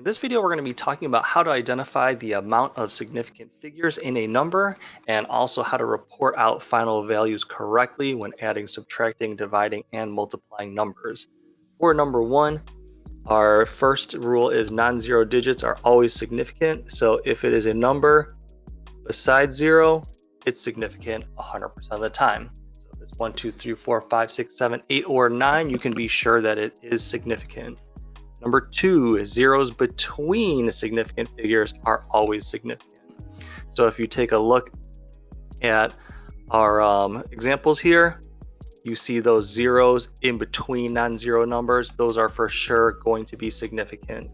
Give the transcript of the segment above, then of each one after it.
In this video, we're going to be talking about how to identify the amount of significant figures in a number and also how to report out final values correctly when adding, subtracting, dividing, and multiplying numbers. For number one, our first rule is non-zero digits are always significant. So if it is a number besides zero, it's significant 100% of the time. So if it's 1, 2, 3, 4, 5, 6, 7, 8, or 9, you can be sure that it is significant. Number two, zeros between significant figures are always significant. So if you take a look at our examples here, you see those zeros in between non-zero numbers. Those are for sure going to be significant.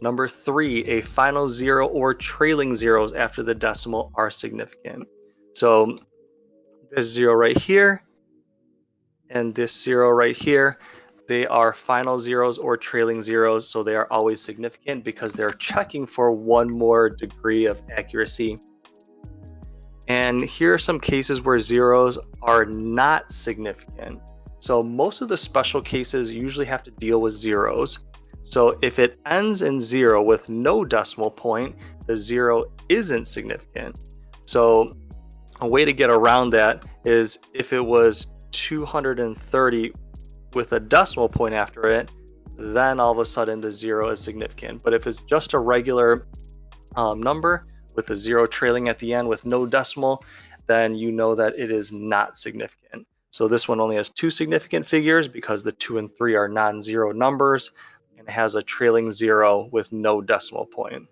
Number three, a final zero or trailing zeros after the decimal are significant. So this zero right here and this zero right here, they are final zeros or trailing zeros, so they are always significant because they're checking for one more degree of accuracy. And here are some cases where zeros are not significant. So most of the special cases usually have to deal with zeros. So if it ends in zero with no decimal point, the zero isn't significant. So a way to get around that is if it was 230 with a decimal point after it, then all of a sudden the zero is significant. But if it's just a regular number with a zero trailing at the end with no decimal, then you know that it is not significant. So this one only has two significant figures because the 2 and 3 are non-zero numbers, and it has a trailing zero with no decimal point.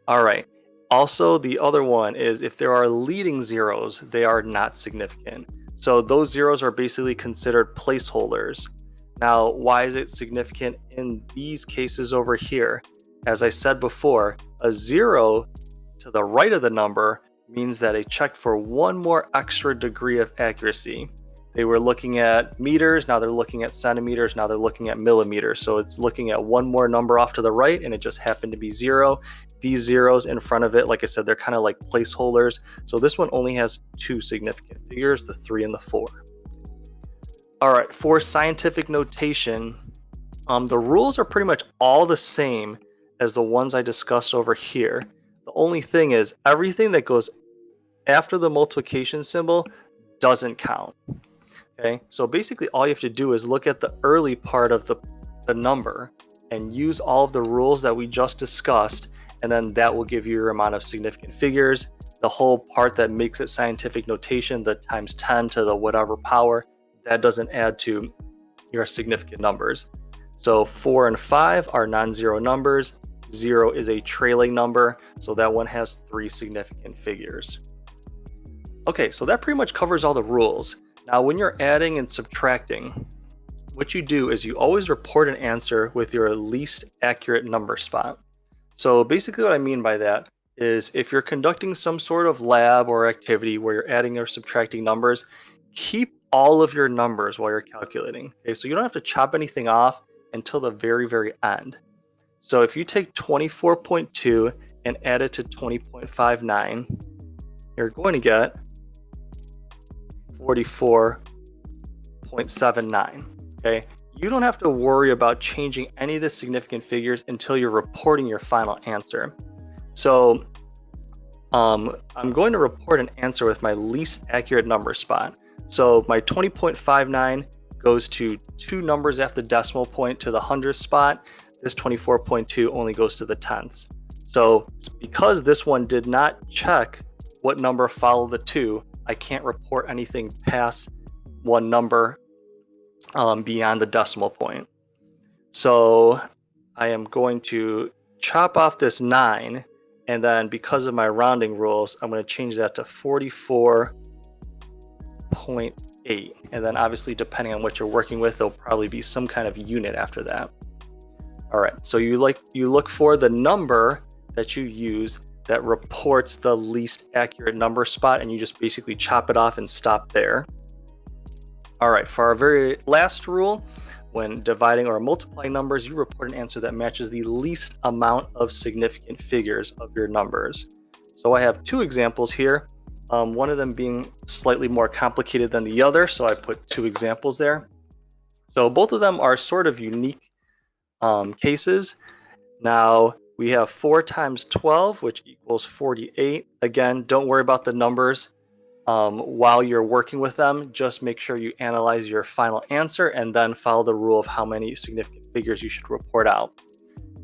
All right. Also, the other one is if there are leading zeros, they are not significant. So those zeros are basically considered placeholders. Now, why is it significant in these cases over here? As I said before, a zero to the right of the number means that it checked for one more extra degree of accuracy. They were looking at meters, now they're looking at centimeters, now they're looking at millimeters. So it's looking at one more number off to the right, and it just happened to be zero. These zeros in front of it, like I said, they're kind of like placeholders. So this one only has two significant figures, the 3 and the 4. All right, for scientific notation, the rules are pretty much all the same as the ones I discussed over here. The only thing is everything that goes after the multiplication symbol doesn't count. Okay, so basically all you have to do is look at the early part of the number and use all of the rules that we just discussed, and then that will give you your amount of significant figures. The whole part that makes it scientific notation, the times 10 to the whatever power, that doesn't add to your significant numbers. So 4 and 5 are non-zero numbers. 0 is a trailing number, so that one has 3 significant figures. Okay, so that pretty much covers all the rules. Now, when you're adding and subtracting, what you do is you always report an answer with your least accurate number spot. So basically what I mean by that is if you're conducting some sort of lab or activity where you're adding or subtracting numbers, keep all of your numbers while you're calculating. Okay, so you don't have to chop anything off until the very, very end. So if you take 24.2 and add it to 20.59, you're going to get 44.79. Okay, you don't have to worry about changing any of the significant figures until you're reporting your final answer. So I'm going to report an answer with my least accurate number spot. So my 20.59 goes to two numbers after the decimal point to the hundredth spot. This 24.2 only goes to the tenths. So because this one did not check what number followed the 2, I can't report anything past one number beyond the decimal point. So I am going to chop off this 9, and then because of my rounding rules, I'm going to change that to 44.8. And then obviously, depending on what you're working with, there'll probably be some kind of unit after that. All right, so you look for the number that you use that reports the least accurate number spot, and you just basically chop it off and stop there. All right, for our very last rule, when dividing or multiplying numbers, you report an answer that matches the least amount of significant figures of your numbers. So I have two examples here, one of them being slightly more complicated than the other, so I put two examples there. So both of them are sort of unique cases. Now we have 4 times 12, which equals 48. Again, don't worry about the numbers while you're working with them. Just make sure you analyze your final answer and then follow the rule of how many significant figures you should report out.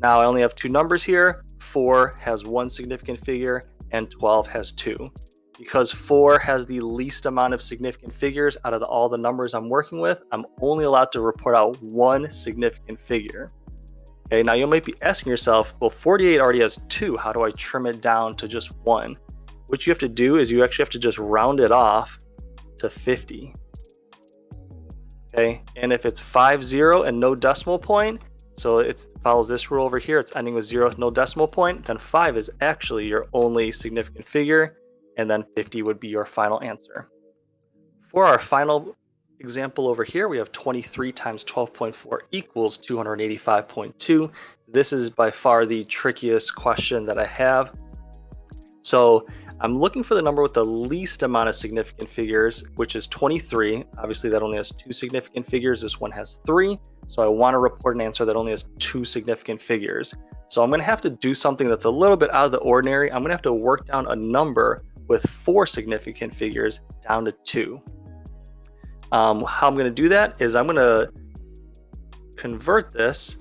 Now I only have two numbers here. 4 has one significant figure and 12 has two. Because 4 has the least amount of significant figures out of all the numbers I'm working with, I'm only allowed to report out one significant figure. Okay, now you might be asking yourself, well, 48 already has 2. How do I trim it down to just 1? What you have to do is you actually have to just round it off to 50. Okay, and if it's 50 and no decimal point, so it follows this rule over here, it's ending with 0 with no decimal point, then 5 is actually your only significant figure, and then 50 would be your final answer. For our final example over here, we have 23 times 12.4 equals 285.2. This is by far the trickiest question that I have. So I'm looking for the number with the least amount of significant figures, which is 23. Obviously, that only has two significant figures. This one has 3. So I want to report an answer that only has 2 significant figures. So I'm going to have to do something that's a little bit out of the ordinary. I'm going to have to work down a number with 4 significant figures down to 2. How I'm going to do that is I'm going to convert this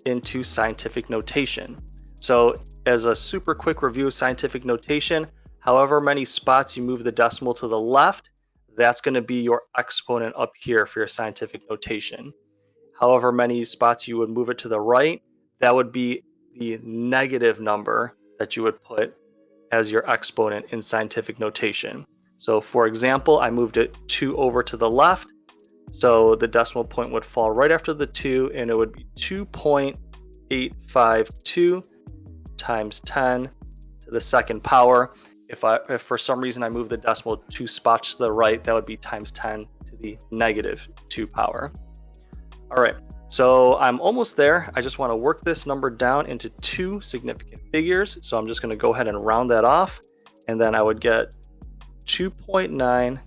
into scientific notation. So as a super quick review of scientific notation, however many spots you move the decimal to the left, that's going to be your exponent up here for your scientific notation. However many spots you would move it to the right, that would be the negative number that you would put as your exponent in scientific notation. So for example, I moved it 2 over to the left, so the decimal point would fall right after the 2, and it would be 2.852 times 10 to the second power. If for some reason I move the decimal 2 spots to the right, that would be times 10 to the negative 2 power. All right, so I'm almost there. I just want to work this number down into 2 significant figures. So I'm just going to go ahead and round that off, and then I would get 2.9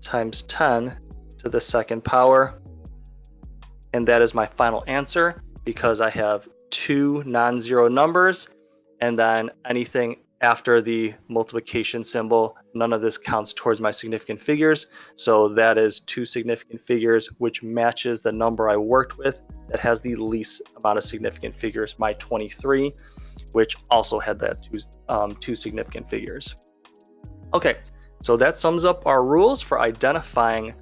times 10 to the second power, and that is my final answer because I have 2 non-zero numbers, and then anything after the multiplication symbol, none of this counts towards my significant figures. So that is 2 significant figures, which matches the number I worked with that has the least amount of significant figures, my 23, which also had that 2 significant figures. Okay, so that sums up our rules for identifying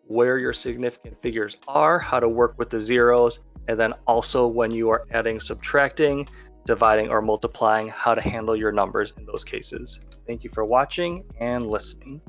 where your significant figures are, how to work with the zeros, and then also when you are adding, subtracting, dividing, or multiplying, how to handle your numbers in those cases. Thank you for watching and listening.